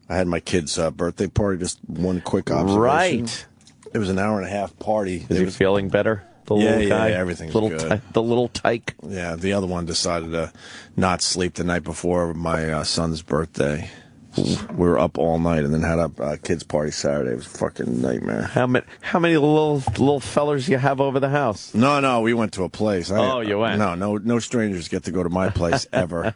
I had my kid's birthday party. Just one quick observation. Right. It was an hour-and-a-half party. Is he feeling better? The little guy? Yeah, everything's good. The little tyke. Yeah, the other one decided to not sleep the night before my son's birthday. We were up all night and then had a kids' party Saturday. It was a fucking nightmare. How many little fellers you have over the house? No, we went to a place. You went? No strangers get to go to my place ever.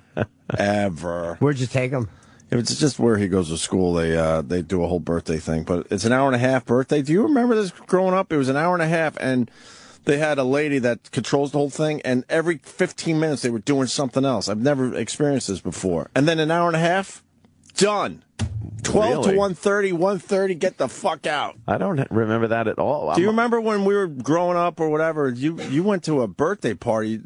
Ever. Where'd you take him? It's just where he goes to school. They do a whole birthday thing, but it's an hour-and-a-half birthday. Do you remember this growing up? It was an hour-and-a-half, and they had a lady that controls the whole thing, and every 15 minutes they were doing something else. I've never experienced this before. And then an hour-and-a-half, done. 12 Really? to 1:30, 1:30, get the fuck out. I don't remember that at all. Do you remember when we were growing up or whatever, you went to a birthday party,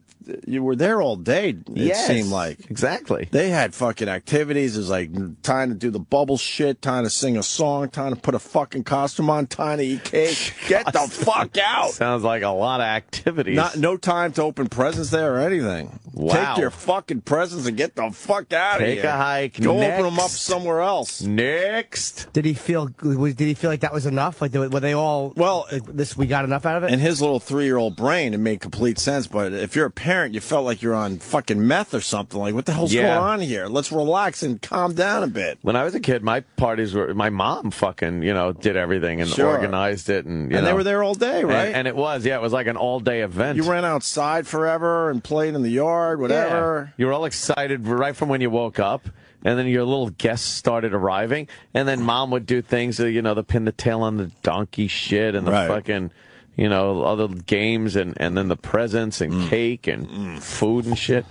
you were there all day, it seemed like. Exactly. They had fucking activities. It was like time to do the bubble shit, time to sing a song, time to put a fucking costume on, time to eat cake. Get the fuck out. Sounds like a lot of activities. No time to open presents there or anything. Wow. Take your fucking presents and get the fuck out of here. Take a hike. Go Next. open them up somewhere else. Next. Did he feel like that was enough? Like were they all? Well, we got enough out of it. In his little 3-year-old brain, it made complete sense. But if you're a parent, you felt like you're on fucking meth or something. Like, what the hell's going on here? Let's relax and calm down a bit. When I was a kid, my parties were my mom fucking did everything and organized it and they were there all day, right? And it was like an all day event. You ran outside forever and played in the yard, whatever. Yeah. You were all excited right from when you woke up. And then your little guests started arriving, and then Mom would do things, the pin the tail on the donkey shit, and the fucking, other games, and then the presents and cake and food and shit.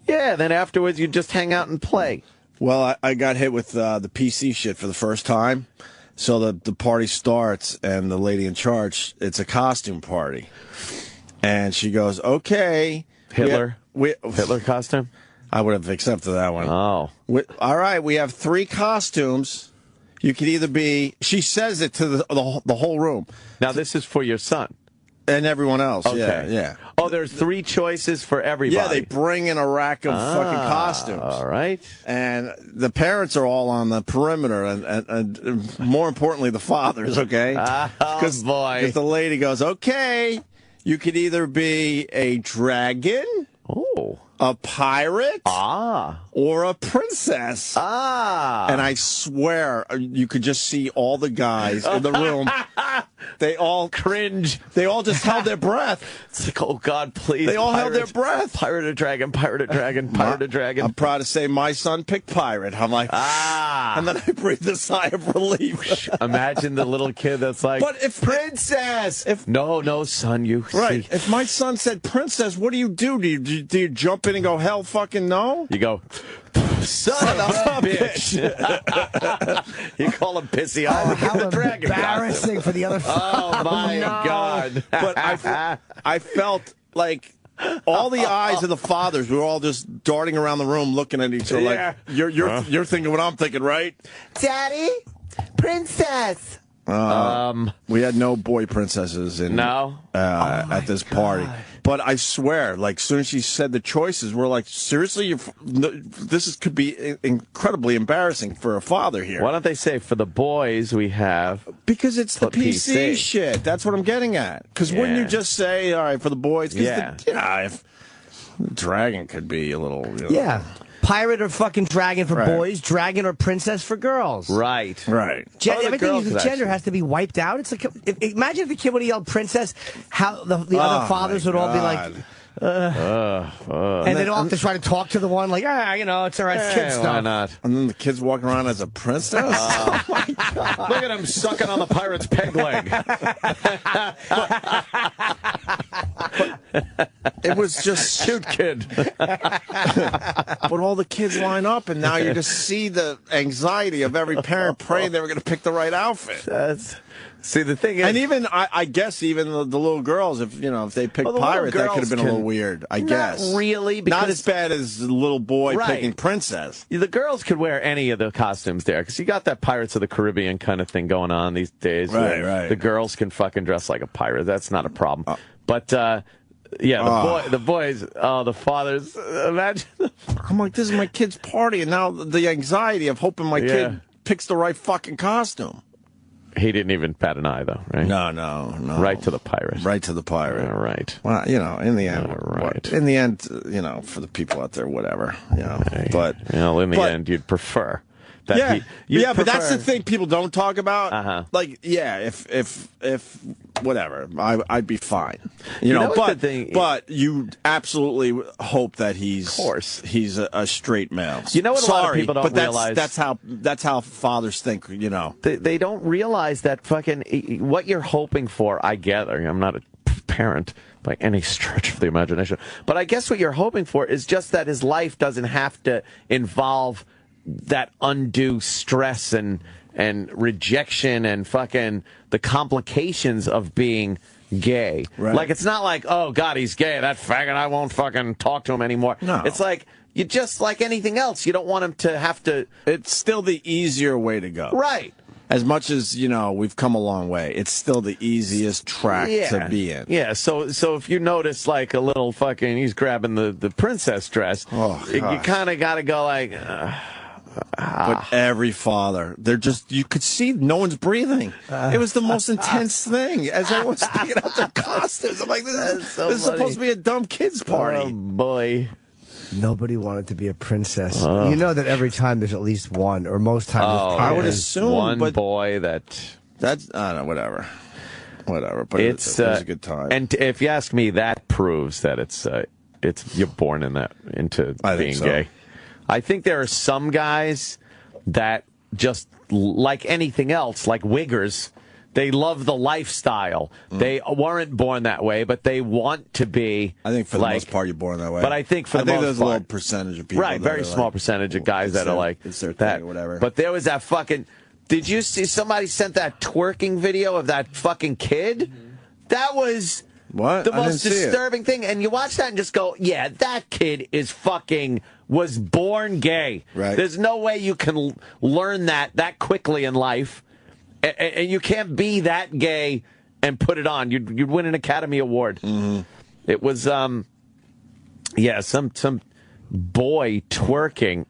Yeah, then afterwards you just hang out and play. Well, I got hit with the PC shit for the first time. So the party starts, and the lady in charge, it's a costume party. And she goes, okay. Hitler costume? I would have accepted that one. Oh. All right, we have 3 costumes. You could either be... She says it to the whole room. Now, this is for your son. And everyone else, okay. Yeah. Oh, there's 3 choices for everybody. Yeah, they bring in a rack of fucking costumes. All right. And the parents are all on the perimeter, and more importantly, the fathers, okay? Oh, boy. Because the lady goes, okay, you could either be a dragon... Oh. A pirate? Or a princess? And I swear, you could just see all the guys in the room. They all cringe. They all just held their breath. It's like, oh, God, please. They all held their breath. Pirate or dragon, pirate or dragon, pirate or dragon. I'm proud to say my son picked pirate. I'm like, and then I breathed a sigh of relief. Imagine the little kid that's like, but if princess. No, son, you right. see. If my son said princess, what do you do? Do you jump in and go, hell fucking no? You go, son of a bitch. You call him pissy. How embarrassing for the other. Oh my God! But I felt like all the eyes of the fathers were all just darting around the room, looking at each other like, "You're thinking what I'm thinking, right?" Daddy, princess. We had no boy princesses at this party. But I swear, like, as soon as she said the choices, we're like, seriously? Could be incredibly embarrassing for a father here. Why don't they say, for the boys we have... Because it's the PC shit. That's what I'm getting at. Because wouldn't you just say, all right, for the boys? If dragon could be a little... Yeah. Pirate or fucking dragon for boys, dragon or princess for girls. Right. Everything with gender has to be wiped out. It's like, imagine if the kid would have yelled princess, how the other fathers would all be like, and they'd all have to try to talk to the one like, it's all right, it's kid stuff. Why not? And then the kid's walking around as a princess? Oh my God. Look at him sucking on the pirate's peg leg. It was just shoot, kid. But all the kids line up, and now you just see the anxiety of every parent praying they were going to pick the right outfit. See, the thing is, and even I guess even the little girls, if they picked pirate, that could have been a little weird. I guess not really, because not as bad as the little boy picking princess. The girls could wear any of the costumes there because you got that Pirates of the Caribbean kind of thing going on these days. Right. The girls can fucking dress like a pirate. That's not a problem. But the boys, the fathers. Imagine. I'm like, this is my kid's party, and now the anxiety of hoping my kid picks the right fucking costume. He didn't even bat an eye, though, right? No. Right to the pirate. Right to the pirate. All right. Well, in the end, right. In the end, for the people out there, whatever. But in the end, you'd prefer. That but that's the thing people don't talk about. Like, if whatever, I'd be fine. But you absolutely hope that he's a straight male. You know what? A lot of people don't realize. That's how fathers think. They don't realize that fucking what you're hoping for. I gather. I'm not a parent by any stretch of the imagination, but I guess what you're hoping for is just that his life doesn't have to involve that undue stress and rejection and fucking the complications of being gay. Right. Like, it's not like, oh, God, he's gay. That faggot, I won't fucking talk to him anymore. No. It's like, you just like anything else. You don't want him to have to... It's still the easier way to go. Right. As much as, we've come a long way, it's still the easiest track to be in. Yeah, so if you notice, like, a little fucking... He's grabbing the princess dress, you kind of got to go like... But every father, you could see no one's breathing. It was the most intense thing as everyone's picking out their costumes. I'm like, this is supposed to be a dumb kid's party. Oh, boy. Nobody wanted to be a princess. You know that every time there's at least one, or most times I would assume. One boy that's, I don't know, whatever. But it's a good time. And if you ask me, that proves that it's you're born into being gay. I think there are some guys that just, like anything else, like wiggers, they love the lifestyle. They weren't born that way, but they want to be. I think for the most part, you're born that way. But I think there's a little percentage of people. Right, very small percentage of guys that are like it's their that. Thing or whatever. But there was that fucking. Did you see somebody sent that twerking video of that fucking kid? That was. What? The most disturbing thing, and you watch that and just go, yeah, that kid was born gay. Right. There's no way you can learn that quickly in life, and you can't be that gay and put it on. You'd win an Academy Award. Mm-hmm. It was, some boy twerking.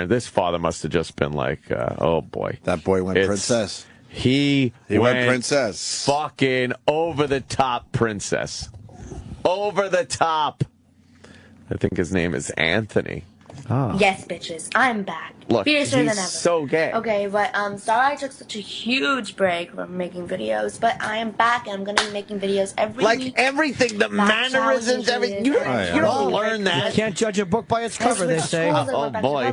This father must have just been like, oh boy. That boy went princess. He went princess. Fucking over the top princess. Over the top. I think his name is Anthony. Oh. Yes, bitches. I'm back. Look, fiercer than ever. So gay. Okay, but sorry I took such a huge break from making videos, but I am back and I'm going to be making videos every week. Like everything, the mannerisms, everything. You don't learn that. You can't judge a book by its cover, they say. Oh, boy. Yeah,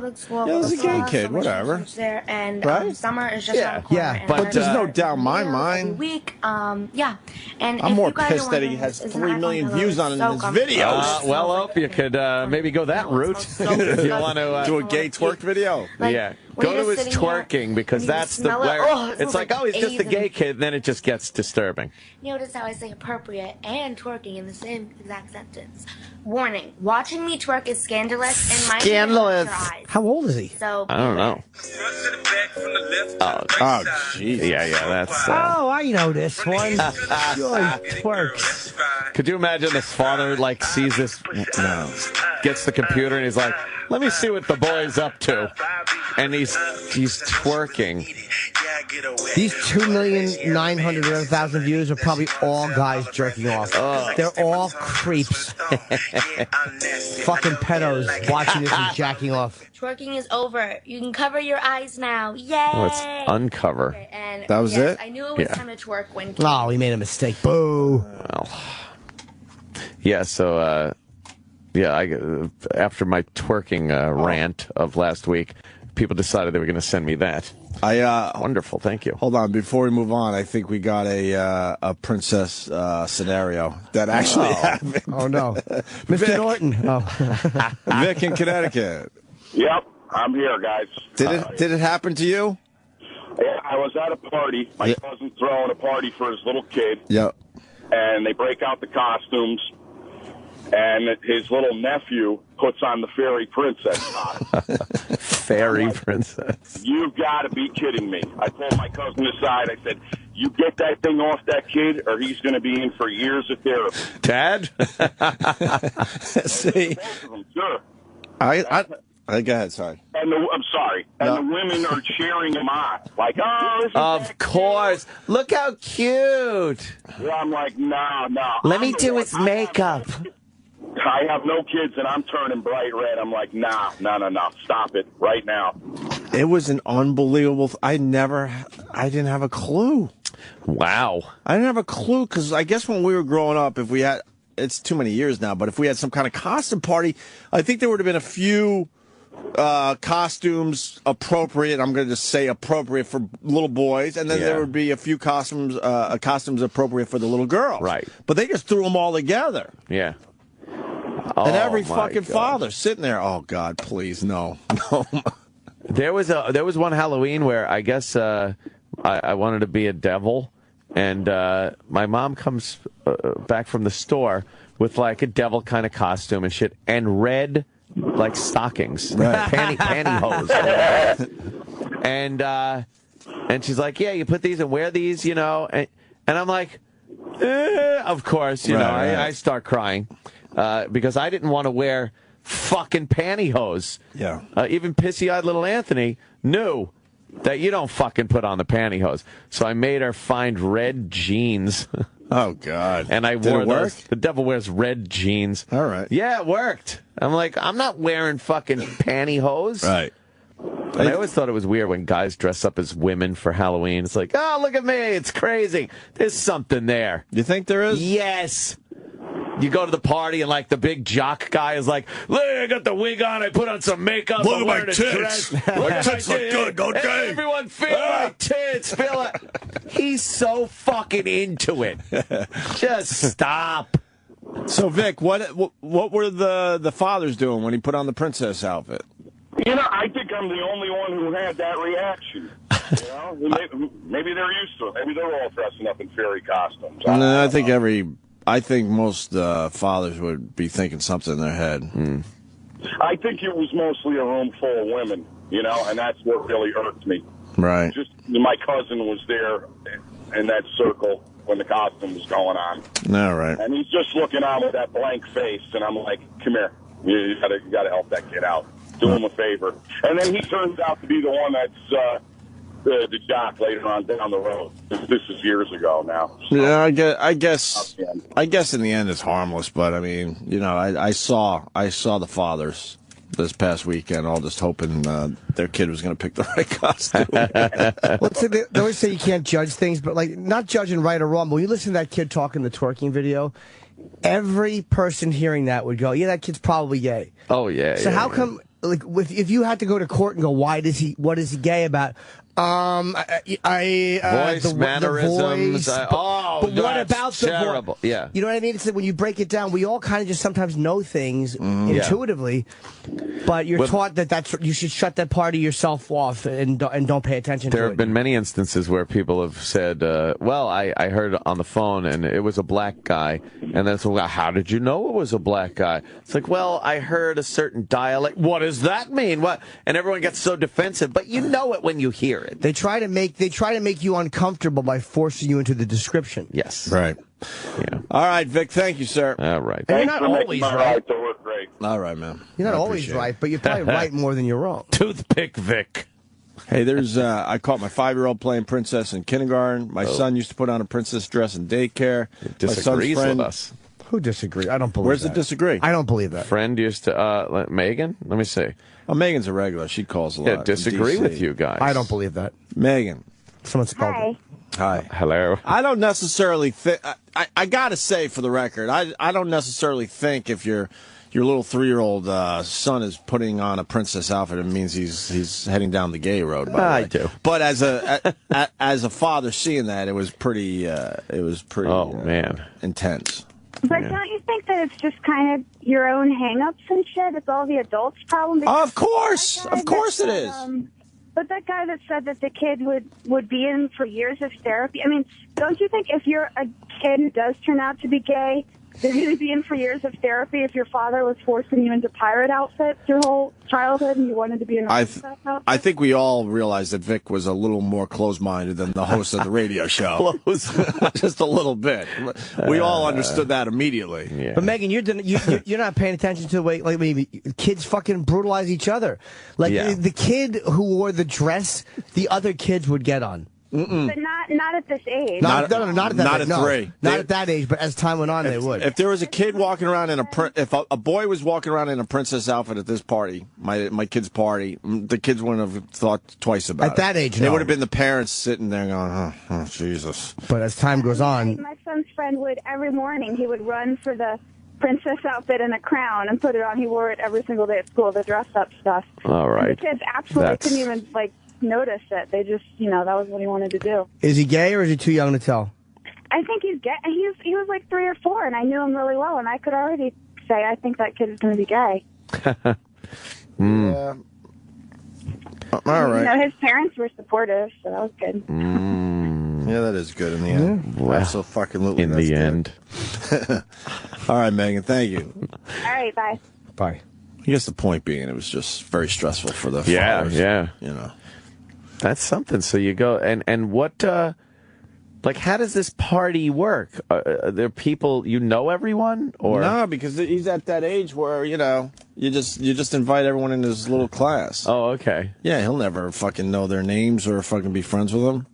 he's a gay kid, whatever. There, and right? Summer is just around the corner. Yeah, but there's no doubt in my mind. Every week, yeah. And I'm more pissed that he has 3 million views on his videos. Well, Opie, you could maybe go that route if you want to do a gay twerk video. Yeah. Go to his twerking because that's where it's like, oh, he's just a gay kid, and then it just gets disturbing. Notice how I say appropriate and twerking in the same exact sentence. Warning, watching me twerk is scandalous and might Scandalous. How old is he? So I don't know. Oh, jeez. Yeah, that's... I know this one. Twerks. Could you imagine this father, like, sees this, gets the computer, and he's like, let me see what the boy's up to. And he's twerking. These 2,900,000 views are probably all guys jerking off. They're all creeps. Fucking pedos watching this and jacking off. Twerking is over. You can cover your eyes now. Yay! Oh, it's uncover. Okay, and that was it? I knew it was time to twerk when... Oh, he made a mistake. Boo! Well, yeah, so... after my twerking rant of last week, people decided they were going to send me that. Wonderful, thank you. Hold on, before we move on, I think we got a princess scenario that actually happened. Oh no, Mr. Norton. Vic in Connecticut. Yep, I'm here, guys. Did it happen to you? Yeah, I was at a party. My cousin throwing a party for his little kid. Yep. And they break out the costumes. And his little nephew puts on the fairy princess costume. Fairy princess. You've got to be kidding me. I pulled my cousin aside. I said, you get that thing off that kid, or he's going to be in for years of therapy. Dad? See, Sure. Go ahead, sorry. And I'm sorry. And the women are cheering him on. Like, oh, this is of course. Look how cute. Well, I'm like, no. Let me do his makeup. I have no kids, and I'm turning bright red. I'm like, no. Stop it right now. It was an unbelievable. I didn't have a clue. Wow. I didn't have a clue because I guess when we were growing up, if we had, it's too many years now, but if we had some kind of costume party, I think there would have been a few costumes appropriate. I'm going to just say appropriate for little boys, and then there would be a few costumes appropriate for the little girls. Right. But they just threw them all together. Yeah. And every fucking father sitting there. Oh God, please no. There was one Halloween where I guess I wanted to be a devil, and my mom comes back from the store with like a devil kind of costume and shit, and red like stockings, right. pantyhose, and she's like, yeah, you put these and wear these, you know, and I'm like, of course, you know, I start crying because I didn't want to wear fucking pantyhose. Yeah, even pissy-eyed little Anthony knew that you don't fucking put on the pantyhose, so I made her find red jeans. Oh, God. And I wore those. The devil wears red jeans. All right. Yeah, it worked. I'm like, I'm not wearing fucking pantyhose. Right. And I always thought it was weird when guys dress up as women for Halloween. It's like, oh, look at me. It's crazy. There's something there. You think there is? Yes. You go to the party and, like, the big jock guy is like, look, I got the wig on. I put on some makeup. Look at my tits. My tits look good, don't they? Everyone feel my tits. Feel it. He's so fucking into it. Just stop. So, Vic, what were the fathers doing when he put on the princess outfit? You know, I think I'm the only one who had that reaction. You know, maybe they're used to it. Maybe they're all dressing up in fairy costumes. No, I think most fathers would be thinking something in their head. I think it was mostly a room full of women, you know, and that's what really irked me. Right. Just my cousin was there in that circle when the costume was going on. All right. And he's just looking on with that blank face, and I'm like, come here. You gotta help that kid out. Do him a favor. And then he turns out to be the one that's the jock later on down the road. This is years ago now. So. Yeah, I guess in the end it's harmless, but I mean, you know, I saw the fathers this past weekend, all just hoping their kid was going to pick the right costume. Well, they always say you can't judge things, but like not judging right or wrong. But when you listen to that kid talk in the twerking video, every person hearing that would go, "Yeah, that kid's probably gay." Oh yeah. So how come? Like, if you had to go to court and go, what is he gay about? Voice, mannerisms. But what about terrible? The yeah. You know what I mean? It's that when you break it down, we all kind of just sometimes know things intuitively, but you're taught that you should shut that part of yourself off and don't pay attention to it. There have been many instances where people have said, well, I heard on the phone and it was a black guy, and then it's, well, how did you know it was a black guy? It's like, well, I heard a certain dialect. What does that mean? What? And everyone gets so defensive, but you know it when you hear it. They try to make you uncomfortable by forcing you into the description. Yes. Right. Yeah. All right, Vic. Thank you, sir. All right. And you're not always right. Great. All right, man. You're not always right, but you're probably right more than you're wrong. Toothpick Vic. Hey, there's I caught my 5-year-old playing princess in kindergarten. My son used to put on a princess dress in daycare. He disagrees with us. Who disagrees? I don't believe Where's that. the disagree? I don't believe that. Friend used to, Megan? Let me see. Oh, Megan's a regular. She calls a lot. Yeah, disagree with you guys. I don't believe that. Megan. Someone's called. Hi. Hello. I don't necessarily think. I got to say, for the record, I don't necessarily think if your little 3-year-old son is putting on a princess outfit, it means he's heading down the gay road. I do. But as a father seeing that, it was pretty. Oh man, intense. But don't you think that it's just kind of your own hang-ups and shit? It's all the adults' problem? Of course it is. But that guy that said that the kid would be in for years of therapy, I mean, don't you think if you're a kid who does turn out to be gay, They're going to be in for years of therapy if your father was forcing you into pirate outfits your whole childhood and you wanted to be an artist. I think we all realized that Vic was a little more close-minded than the host of the radio show. Just a little bit. We all understood that immediately. Yeah. But Megan, you're not paying attention to the way kids fucking brutalize each other. Like the kid who wore the dress, the other kids would get on. But not at this age. Not at that age. 3. Not at that age, but as time went on, they would. If there was a kid walking around if a boy was walking around in a princess outfit at this party, my kid's party, the kids wouldn't have thought twice about it. At that age, They would have been the parents sitting there going, oh, Jesus. But as time goes on. My son's friend would, every morning, he would run for the princess outfit and a crown and put it on. He wore it every single day at school, the dress-up stuff. All right. And the kids absolutely couldn't even, notice it. They just, that was what he wanted to do. Is he gay or is he too young to tell? I think he's gay. He was like 3 or 4, and I knew him really well, and I could already say I think that kid is going to be gay. Yeah. All right. His parents were supportive, so that was good. Yeah, that is good in the end. Well, absolutely. In the end. All right, Megan, thank you. All right, bye. Bye. I guess the point being, it was just very stressful for the fathers. Yeah. That's something. So you go, and what, how does this party work? Are there people, everyone? Or no, because he's at that age where, you just invite everyone in his little class. Oh, okay. Yeah, he'll never fucking know their names or fucking be friends with them.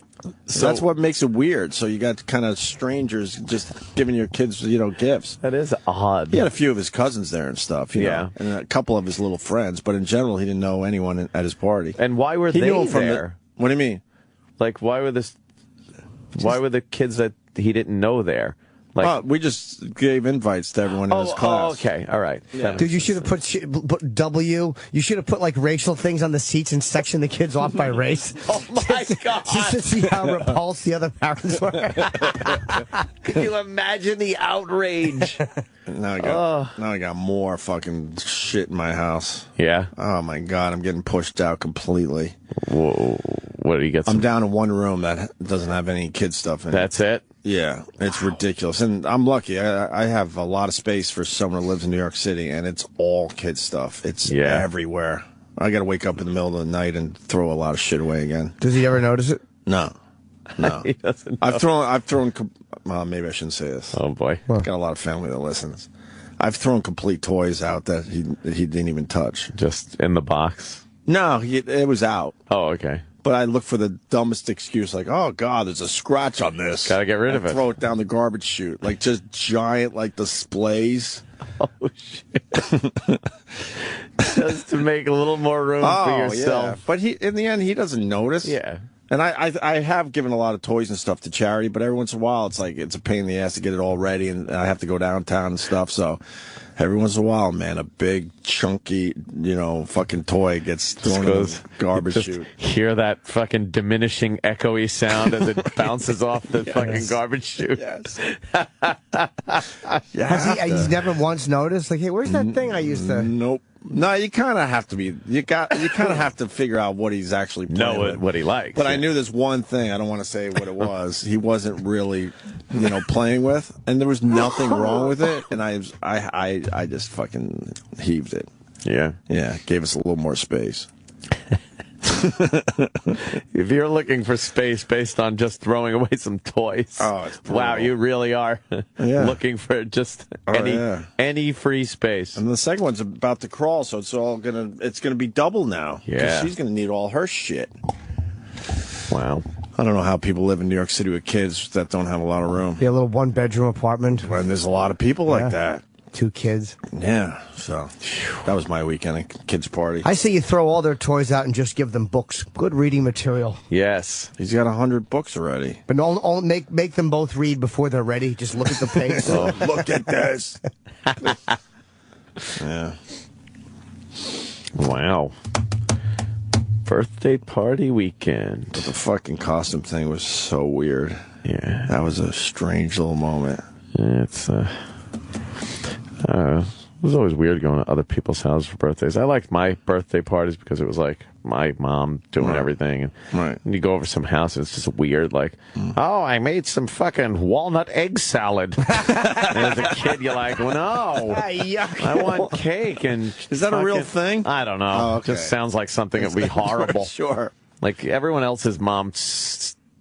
So that's what makes it weird. So you got kind of strangers just giving your kids, gifts. That is odd. He had a few of his cousins there and stuff, know, and a couple of his little friends. But in general, he didn't know anyone at his party. And why were they there? What do you mean? Why were the kids that he didn't know there? We just gave invites to everyone in his class. Oh, okay. All right. Yeah. Dude, you should have put W. You should have put racial things on the seats and sectioned the kids off by race. Oh my God! Just to see how repulsed the other parents were. Can you imagine the outrage? Now I got more fucking shit in my house. Yeah. Oh my God, I'm getting pushed out completely. Whoa. What do you get? I'm down to one room that doesn't have any kid stuff in it. That's it? Yeah, it's ridiculous. And I'm lucky. I have a lot of space for someone who lives in New York City, and it's all kid stuff. It's everywhere. I got to wake up in the middle of the night and throw a lot of shit away again. Does he ever notice it? No. He doesn't know. I've thrown, maybe I shouldn't say this. Oh, boy. I've got a lot of family that listens. I've thrown complete toys out that he didn't even touch. Just in the box? No, it was out. Oh, okay. But I look for the dumbest excuse, like, oh, God, there's a scratch on this. Gotta get rid of it. Throw it down the garbage chute. Just giant, displays. Oh, shit. Just to make a little more room for yourself. Yeah. But in the end, he doesn't notice. Yeah. And I have given a lot of toys and stuff to charity, but every once in a while, it's it's a pain in the ass to get it all ready, and I have to go downtown and stuff, so... Every once in a while, man, a big, chunky, fucking toy gets thrown in the garbage chute. Hear that fucking diminishing, echoey sound as it bounces off the fucking garbage chute. Yes. He's never once noticed? Hey, where's that thing I used to... Nope. No, you kind of have to be. You kind of have to figure out what he's actually playing with. What he likes. But I knew this one thing. I don't want to say what it was. He wasn't really, playing with, and there was nothing wrong with it. And I just fucking heaved it. Yeah. Yeah. Gave us a little more space. If you're looking for space based on just throwing away some toys, wow, you really are looking for just any free space. And the second one's about to crawl, so it's gonna be double now. Yeah, she's gonna need all her shit. Wow. I don't know how people live in New York City with kids that don't have a lot of room. Yeah, a little one-bedroom apartment. Well, there's a lot of people like that. 2 kids. Yeah, so that was my weekend kids party. I say you throw all their toys out and just give them books. Good reading material. Yes. He's got 100 books already. But don't make them both read before they're ready. Just look at the page. Look at this. Yeah. Wow. Birthday party weekend. But the fucking costume thing was so weird. Yeah. That was a strange little moment. It's was always weird going to other people's houses for birthdays. I liked my birthday parties because it was like my mom doing everything. And you go over some house, and it's just weird. Like, oh, I made some fucking walnut egg salad. And as a kid, you're like, well, no, I want cake. And is that a real thing? I don't know. Oh, okay. It just sounds like something that would be horrible. Sure. Like everyone else's mom,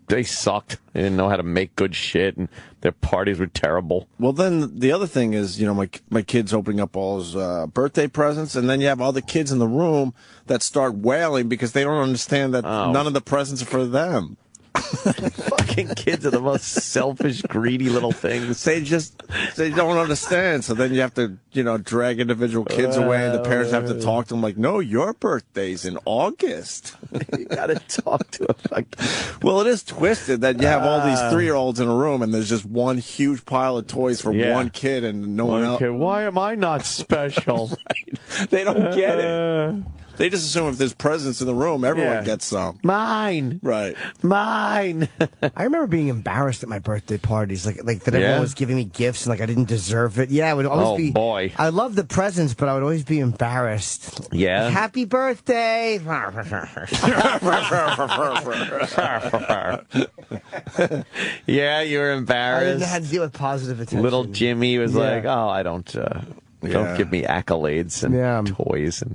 they sucked. They didn't know how to make good shit, and their parties were terrible. Well, then the other thing is, you know, my kid's opening up all his birthday presents, and then you have other kids in the room that start wailing because they don't understand that none of the presents are for them. Fucking kids are the most selfish, greedy little things. They don't understand. So then you have to, you know, drag individual kids away, and the parents have to talk to them like, no, your birthday's in August. You gotta talk to them. Well, it is twisted that you have all these 3-year-olds in a room, and there's just one huge pile of toys for one kid and no one else. Okay, why am I not special? Right. They don't get it. They just assume if there's presents in the room, everyone gets some. Mine. Right. Mine. I remember being embarrassed at my birthday parties, like that everyone was giving me gifts and like I didn't deserve it. Yeah, it would always be. Oh, boy. I love the presents, but I would always be embarrassed. Yeah. Happy birthday. Yeah, you were embarrassed. I didn't know how to deal with positive attention. Little Jimmy was like, oh, I don't give me accolades and toys and